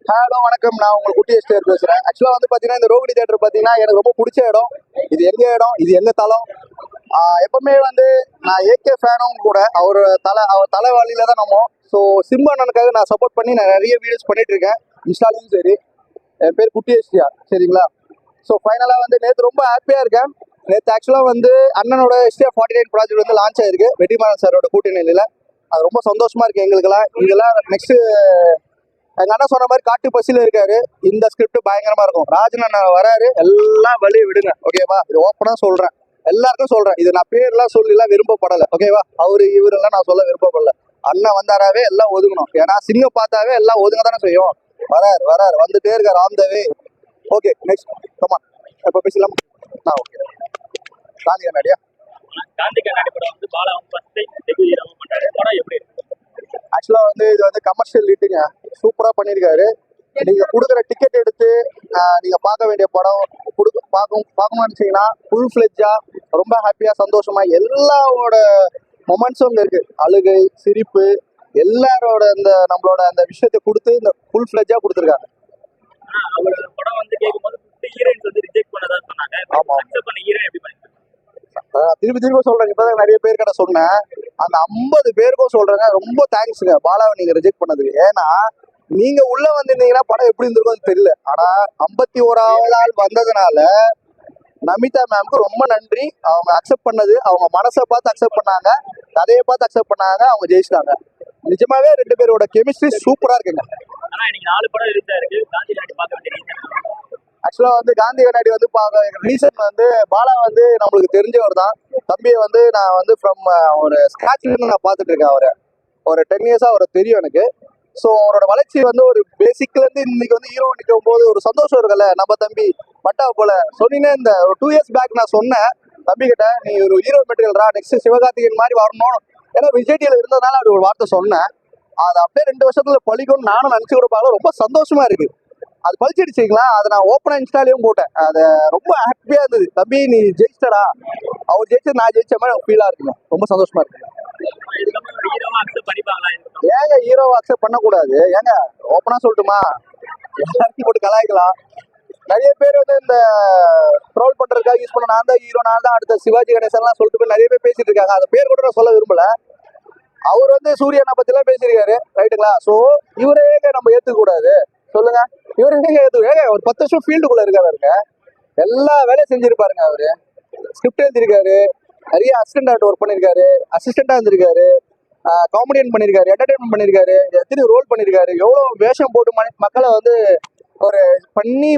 Hello வணக்கம், நான் உங்களுக்கு குட்டி எஸ்டேர் பேசுறேன். ஆக்சுவலா வந்து பாத்தீங்கன்னா இந்த ரோகிணி தியேட்டர் பாத்தீங்கன்னா எனக்கு ரொம்ப பிடிச்ச இடம். இது எங்க இடம், இது எங்க தளம். எப்பவுமே வந்து நான் ஏகே ஃபேனும் கூட. அவர் தலைவாளியில தான் நம்ம. ஸோ சிம்பு அண்ணனுக்காக நான் சப்போர்ட் பண்ணி நான் நிறைய வீடியோஸ் பண்ணிட்டு இருக்கேன், இன்ஸ்டாலையும் சரி. என் பேர் குட்டி எஸ்டியா, சரிங்களா? ஸோ ஃபைனலாக வந்து நேற்று ரொம்ப ஹாப்பியாக இருக்கேன். நேற்று ஆக்சுவலாக வந்து அண்ணனோட எஸ்டிஆர் 49 ப்ராஜெக்ட் வந்து லான்ச் ஆயிருக்கு வெற்றிமாறன் சாரோட கூட்டணியில். அது ரொம்ப சந்தோஷமா இருக்கு எங்களுக்கெல்லாம். இதெல்லாம் நெக்ஸ்ட் எங்க அண்ணா சொன்ன மாதிரி காட்டு பசியில இருக்காரு. இந்த ஸ்கிரிப்ட் பயங்கரமா இருக்கும். ராஜன் அண்ணன் வராரு, எல்லாம் வழி விடுங்க, ஓகேவா? இது ஓப்பனா சொல்றேன், எல்லாருக்கும் சொல்றேன். இது நான் பேர்லாம் சொல்லலாம் விருப்பப்படலை, ஓகேவா? இவரெல்லாம் நான் சொல்ல விருப்பப்படல. அண்ணன் வந்தாராவே எல்லாம் ஒதுங்கணும். ஏன்னா சிங்கம் பார்த்தாவே எல்லாம் ஒதுங்க தானே செய்யும். வராரு வந்துட்டே இருக்காரு on the way. Okay, next comma இப்போ பேசலாம். ஓகே, காந்தி கண்ணாடியா? காந்தி கண்ணாடி படம் வந்து பாலா வந்து ஃபர்ஸ்ட் டைம் டெபியூ ஹீரோவா பண்றாரு. படம் எப்படி இருக்கு? ஆக்சுவலா வந்து இது வந்து கமர்ஷியல் ஹிட்டுங்க. சூப்பரா பண்ணியிருக்காரு. நீங்க கொடுக்குற டிக்கெட் எடுத்து நீங்க பார்க்க வேண்டிய படம் பார்க்கணும்னு நினைச்சீங்கன்னா ஃபுல் ஃபிளெஜ்ஜா ரொம்ப ஹாப்பியா சந்தோஷமா எல்லாரோட மொமெண்ட்ஸும் இருக்கு. அழுகை, சிரிப்பு, எல்லாரோட இந்த நம்மளோட அந்த விஷயத்தை கொடுத்து இந்த ஃபுல் ஃபிளெஜ்ஜா கொடுத்துருக்காங்க. அவர் படம் வந்து கேட்கும்போது ஹீரோயின்ஸ் வந்து ரிஜெக்ட் பண்ணதா சொன்னாங்க. ஆமா, அக்செப்ட் பண்ண ஹீரோயின் எப்படி பண்ணி? திருப்பி சொல்றேன். இப்பதான் நிறைய பேர்கிட்ட சொன்னேன். அந்த 50 பேருக்கும் சொல்றேங்க, ரொம்ப தேங்க்ஸுங்க பாலாவை நீங்க ரிஜெக்ட் பண்ணதுக்கு. ஏன்னா நீங்க உள்ள வந்திருந்தீங்கன்னா படம் எப்படி இருந்திருக்கும் தெரியல. ஆனா 51வது ஆள் வந்ததுனால நமிதா மேம்க்கு ரொம்ப நன்றி. அவங்க அக்செப்ட் பண்ணது, அவங்க மனசை பார்த்து அக்செப்ட் பண்ணாங்க, கதையை பார்த்து அக்செப்ட் பண்ணாங்க, அவங்க ஜெயிச்சிட்டாங்க. நிஜமாவே 2 பேரோட கெமிஸ்ட்ரி சூப்பரா இருக்குங்க. ஆனா இன்னைக்கு 4 படம் ரிலீஸ் இருக்கு. காந்தி கண்ணாடி பார்க்க வேண்டிய ரீசன்? ஆக்சுவலா வந்து காந்தி கண்ணாடி வந்து ரீசன் வந்து பாலா வந்து நம்மளுக்கு தெரிஞ்சவர் தான். தம்பியை வந்து நான் வந்து ஃப்ரம் ஒரு ஸ்கிராட்ச்ல நான் பார்த்துட்டு இருக்கேன். அவரை ஒரு 10 இயர்ஸா அவரை தெரியும் எனக்கு. ஸோ அவரோட வளர்ச்சி வந்து ஒரு பேசிக்ல இருந்து இன்னைக்கு வந்து ஹீரோ நிற்கும் போது ஒரு சந்தோஷம் இருக்குல்ல. நம்ம தம்பி பட்டா போல சொன்னீங்கன்னா இந்த ஒரு 2 இயர்ஸ் பேக் நான் சொன்னேன் தம்பி கிட்ட, நீ ஒரு ஹீரோ மெட்டீரியல்ரா, நெக்ஸ்ட் சிவகார்த்திகேயன் மாதிரி வரணும். ஏன்னா விஜய்டியில் இருந்ததுனால அப்படி ஒரு வார்த்தை சொன்னேன். அது அப்படியே 2 வருஷத்துல பழிக்கும்னு நானும் நினைச்சு கூட பார்க்கல. ரொம்ப சந்தோஷமா இருக்கு. அது பழிச்சிடுச்சிங்களா. அதை நான் ஓப்பனா இன்ஸ்டாலையும் போட்டேன். அது ரொம்ப ஹாப்பியா இருந்தது. தம்பி நீ ஜெயிச்சிட்டடா, அவர் ஜெயிச்சது நான் ஜெயிச்ச மாதிரி எனக்கு ஃபீலா இருக்குங்க. ரொம்ப சந்தோஷமா இருக்கு. ஏங்க ஹீரோவை அக்செப்ட் பண்ணக்கூடாது? ஏங்க ஓப்பனா சொல்லட்டுமா, எல்லாத்தையும் போட்டு கலாய்க்கலாம். நிறைய பேர் வந்து இந்த ட்ரோல் பண்றதுக்காக யூஸ் பண்ண நான் தான் ஹீரோ, நான் தான் அடுத்த சிவாஜி கணேசன்லாம் சொல்லிட்டு போய் நிறைய பேர் பேசிட்டு இருக்காங்க. அந்த பேர் கூட நான் சொல்ல விரும்பல. அவர் வந்து சூரியனை பத்தி எல்லாம் பேசியிருக்காரு, ரைட்டுங்களா? ஸோ இவரே நம்ம ஏத்துக்க கூடாது சொல்லுங்க. இவரு ஏங்க ஒரு 10 வருஷம் ஃபீல்டுக்குள்ள இருக்காருங்க. எல்லா வேலையும் செஞ்சிருப்பாருங்க. அவரு ஸ்கிரிப்ட் எழுதியிருக்காரு, நிறைய அசிஸ்டன்ட் ஒர்க் பண்ணியிருக்காரு, அசிஸ்டண்டா இருந்திருக்காரு, காமெடியன் பண்ணியிருக்காரு, என்டர்டைன்மெண்ட் பண்ணியிருக்காரு, எத்தனை ரோல் பண்ணியிருக்காரு, எவ்வளோ வேஷம் போட்டு மக்களை வந்து ஒரு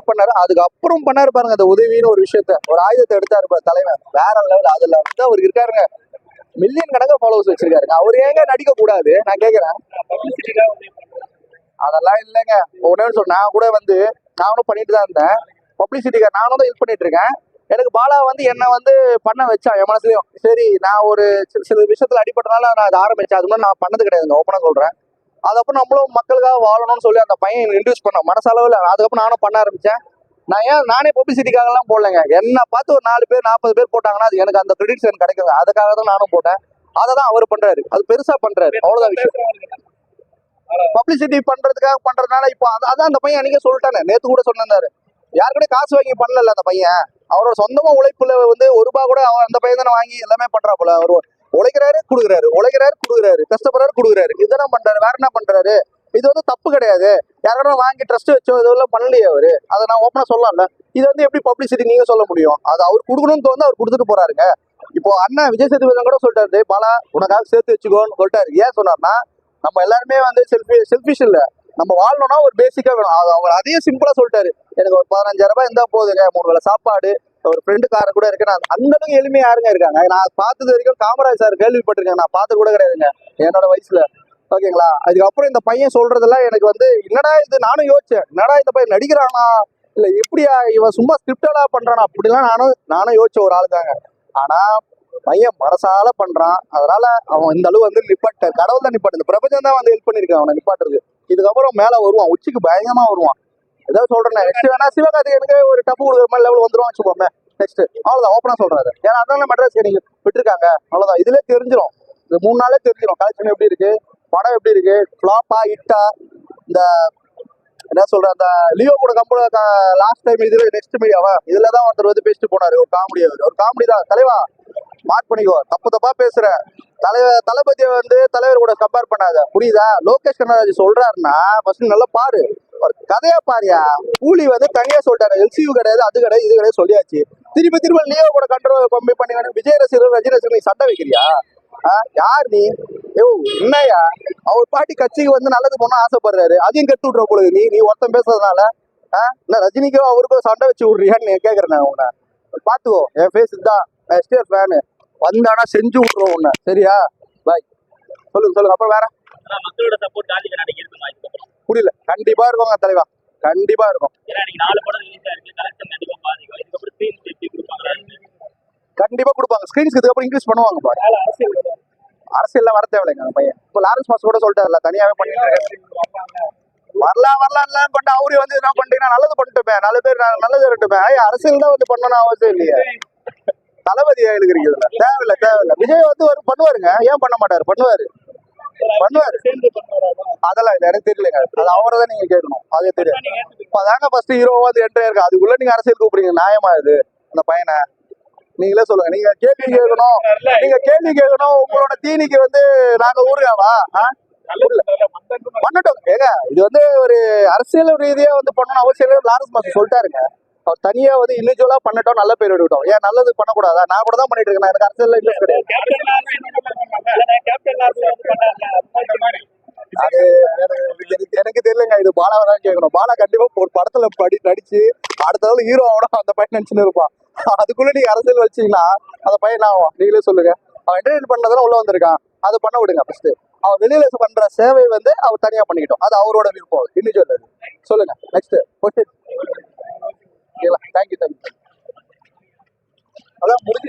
பண்ணாரு. அதுக்கப்புறம் பண்ணாரு பாருங்க அந்த உதவின்னு ஒரு விஷயத்த, ஒரு ஆயுதத்தை எடுத்தாரு பாரு தலைவன், வேற லெவல். அதுல வந்து அவருக்கு இருக்காருங்க மில்லியன் கணக்கு ஃபாலோவர்ஸ் வச்சிருக்காருங்க. அவர் ஏங்க நடிக்க கூடாது நான் கேட்கிறேன். அதெல்லாம் இல்லைங்க. உடனே சொல்ல நான் கூட வந்து நானும் பண்ணிட்டு தான் இருந்தேன் பப்ளிசிட்டிக்காக. நானும் தான் ஹெல்ப் பண்ணிட்டு இருக்கேன். எனக்கு பாலா வந்து என்னை வந்து பண்ண வச்சான் என் மனசுலயும். சரி, நான் ஒரு சில விஷயத்துல அடிப்பட்டனால நான் அதை ஆரம்பிச்சேன். அது மாதிரி நான் பண்ணது கிடையாதுங்க, ஓப்பனா சொல்றேன். அதுக்கப்புறம் நம்மளும் மக்களுக்காக வாழணும்னு சொல்லி அந்த பையன் இன்ட்ரடியூஸ் பண்ண மனசளவில். அதுக்கப்புறம் நானும் பண்ண ஆரம்பிச்சேன். நானே பப்ளிசிட்டிக்காகலாம் போடலைங்க. என்ன பார்த்து ஒரு 4 பேர் 40 பேர் போட்டாங்கன்னா அது எனக்கு அந்த கிரெடிட்ஸ் எனக்கு கிடைக்குங்க. அதுக்காக தான் நானும் போட்டேன். அதை தான் அவர் பண்றாரு, அது பெருசா பண்றாரு, அவ்வளவுதான் விஷயம். பப்ளிசிட்டி பண்றதுனால இப்போ அதான் அந்த பையன் அன்னைக்கே சொல்லிட்டானே, நேத்து கூட சொன்னாரு. யாருக்கூட காசு வாங்கி பண்ணல அந்த பையன். அவரோட சொந்தமா உழைப்புல வந்து ₹1 கூட அந்த பையன் தானே வாங்கி எல்லாமே பண்றாப்புல. அவர் உழைக்கிறாரு கொடுக்குறாரு, கஷ்டப்படுறாரு கொடுக்குறாரு, இதுதான் பண்றாரு. வேற என்ன பண்றாரு? இது வந்து தப்பு கிடையாது. யாரோட வாங்கி ட்ரஸ்ட் வச்சோ இதெல்லாம் பண்ணலையே அவரு. அதை நான் ஓப்பனா சொல்லலாம்ல. இது வந்து எப்படி பப்ளிசிட்டி நீங்க சொல்ல முடியும்? அது அவர் கொடுக்கணும்னு தோணுது, அவர் கொடுத்துட்டு போறாருங்க. இப்போ அண்ணன் விஜய் சேதுபதி கூட சொல்லிட்டாரு, பாலா உனக்காக சேர்த்து வச்சுக்கோன்னு சொல்லிட்டாரு. ஏன் சொன்னார்னா, நம்ம எல்லாருமே வந்து செல்ஃபிஷ் இல்ல, நம்ம வாழணும்னா ஒரு பேசிக்கா வேணும். அவங்க அதையும் சிம்பிளா சொல்லிட்டாரு. எனக்கு ஒரு 15,000 ரூபாய் இருந்தா போதுங்க, 3 வேளை சாப்பாடு, ஒரு ஃப்ரெண்டு காரை கூட இருக்கு. நான் அந்த அளவுக்கு எளிமையா யாருங்க இருக்காங்க? நான் பார்த்தது வரைக்கும் காமராஜ் சார் கேள்விப்பட்டிருக்கேன், நான் பார்த்து கூட கிடையாதுங்க என்னோட வயசுல, ஓகேங்களா? அதுக்கப்புறம் இந்த பையன் சொல்றதெல்லாம் எனக்கு வந்து என்னடா இது, நானும் யோசிச்சேன், என்னடா இந்த பையன் நடிக்கிறானா இல்ல எப்படியா, இவன் சும்மா ஸ்கிரிப்டடா பண்றானா அப்படிலாம் நானும் யோசிச்ச ஒரு ஆள் தாங்க. ஆனா பையன் மனசால பண்றான். அதனால அவன் இந்த அளவு வந்து நிப்பாட்ட, கடவுள் தான் நிப்பாட்டு, இந்த பிரபஞ்சம் தான் வந்து ஹெல்ப் பண்ணிருக்கான் அவனை நிப்பாட்டுறது. இதுக்கப்புறம் மேல வருவான், உச்சிக்கு பயங்கரமா வருவான். ஏதாவது சொல்றேன். நெக்ஸ்ட் வேணா சிவகார்த்திகேயனுக்கு ஒரு டப்பு கொடுக்குற மாதிரி லெவல் வந்துருவான் வச்சுக்கோமே. நெக்ஸ்ட் அவ்வளவுதான், ஓப்பனா சொல்றாரு. ஏன்னா அதனால மெட்ராஸ் நீங்க விட்டுருக்காங்க, அவ்வளவுதான். இதுல தெரிஞ்சிடும், இந்த 3 நாளே தெரிஞ்சிடும் கலெக்ஷன் எப்படி இருக்கு, படம் எப்படி இருக்கு, ஃபிளாப்பா ஹிட்டா. இந்த என்ன சொல்ற அந்த லியோ கூட லாஸ்ட் டைம் இதுல நெக்ஸ்ட் மீடியாவா இதுலதான் ஒருத்தர் வந்து பேசிட்டு போனாரு ஒரு காமெடி. ஒரு காமெடி தான் தலைவா, மார்க் பண்ணிக்கோ. தப்பு தப்பா பேசுற தளபதியை வந்து தலைவர் கூட கம்பேர் பண்ணாத, புரியுதா? லோகேஷ் கனகராஜ் சொல்றாருன்னா ஃபர்ஸ்ட் நல்லா பாரு, ஒரு கதையா பாரியா. கூலி வந்து தனியா சொல்லிட்டாரு, எல்சியூ கிடையாது, அது கிடையாது, இது கிடையாது சொல்லியாச்சு. திரும்ப லியோ கூட கண்ட்ரோல் கம்மி பண்ணி விஜய் ரசிகர் ரஜினி ரசிகர் நீ சண்டை வைக்கிறியா? யார் நீ? என்னையா அவர் பாட்டி கட்சிக்கு வந்து நல்லது பண்ண ஆசைப்படுறாரு, அதையும் கெட்டு விட்ற பொழுது நீ ஒருத்தன் பேசுறதுனால இல்ல ரஜினிக்கும் அவருக்கும் சண்டை வச்சு விடுறியான்னு கேக்குறேன். நான் உன்னை பாத்துக்கோ, என் ஃபேஸ் இதுதான், எஸ்டிஆர் ஃபேனு வந்தானா செஞ்சு விட்டுருவோம் உன்னை, சரியா? பாய். சொல்லுங்க. அப்புறம் வேற மக்களோட சப்போர்ட் ஜாதி கண்ணாடிக்கு இருக்குமா? புரியல. கண்டிப்பா இருக்குங்க தலைவா, கண்டிப்பா இருக்கும். ஏன்னா இன்னைக்கு 4 படம் ரிலீஸ் ஆயிருக்கு, கலெக்ஷன் கண்டிப்பா பாதிக்கும். இதுக்கப்புறம் ஸ்க்ரீன் சேஃப்டி கொடுப்பாங்க, கண்டிப்பா கொடுப்பாங்க. ஸ்கிரீன்ஸ்க்கு இதுக்கப்புறம் இன்க்ரீஸ் பண்ணுவாங்க பாரு. அரசியல்ல வர தேவையில்லைங்க அந்த பையன். இப்போ லாரன்ஸ் மாஸ் கூட சொல்லிட்டாருல, தனியாவே பண்ணிட்டு இருக்கேன். வரலாம் கொண்டு அவரு வந்து என்ன பண்ணிட்டீங்கன்னா நல்லது பண்ணிட்டுமே, நல்ல பேர் நல்லது இருக்கட்டுமே. அரசியல் தான் வந்து பண்ணணும் அவசியம் இல்லையே. தளபதி எழுதுறீங்க தேவையில்ல. விஜய் வந்து பண்ணுவாருங்க, ஏன் பண்ண மாட்டாரு? பண்ணுவாரு. அதெல்லாம் இல்ல, எனக்கு தெரியலங்க. அது அவரை தான் நீங்க கேட்கணும், அதே தெரியும். இப்பதாங்க ஃபர்ஸ்ட் ஹீரோவா வந்து என்ட்ரி இருக்கு, அதுக்குள்ள நீங்க அரசியல் கூப்பிடுறீங்க, நியாயமா இது? அந்த பையனை நீங்களே சொல்லுங்க. நீங்க கேள்வி கேட்கணும். உங்களோட தீனிக்கு வந்து நாங்க ஊருகாவா? பண்ணட்டும் ஏங்க, இது வந்து ஒரு அரசியல் ரீதியா வந்து பண்ணணும் அவசியம் இல்லை. லாரன்ஸ் மாஸ்டர் சொல்லிட்டாருங்க, அவர் தனியா வந்து இண்டிவிஜுவலா பண்ணட்டும், நல்ல பேர் எடுக்கட்டும். ஏன் நல்லது பண்ணக்கூடாதா? நான் கூட தான் பண்ணிட்டு இருக்கேன், எனக்கு அரசியல் இன்ட்ரெஸ்ட் கிடையாது. அது எனக்கு தெரியலங்க, இது பாலாவை தான் கேட்கணும். பாலா கண்டிப்பா ஒரு படத்துல நடிச்சு அடுத்த நாள் ஹீரோ ஆகணும் அந்த பையன் நினைச்சுன்னு இருப்பான். அதுக்குள்ள நீங்க அரசியல் வச்சீங்கன்னா அந்த பையன் என்ன ஆகும்? நீங்களே சொல்லுங்க. அவன் என்டர்டைன் பண்ணதான் உள்ள வந்திருக்கான், அதை பண்ண விடுங்க. ஃபர்ஸ்ட் அவன் வெளியில பண்ற சேவை வந்து அவர் தனியா பண்ணிக்கிட்டோம், அது அவரோட விருப்பம், இண்டிவிஜுவல். சொல்லுங்க. Next question. தேங்க்யூ. அதான் முடிஞ்சு.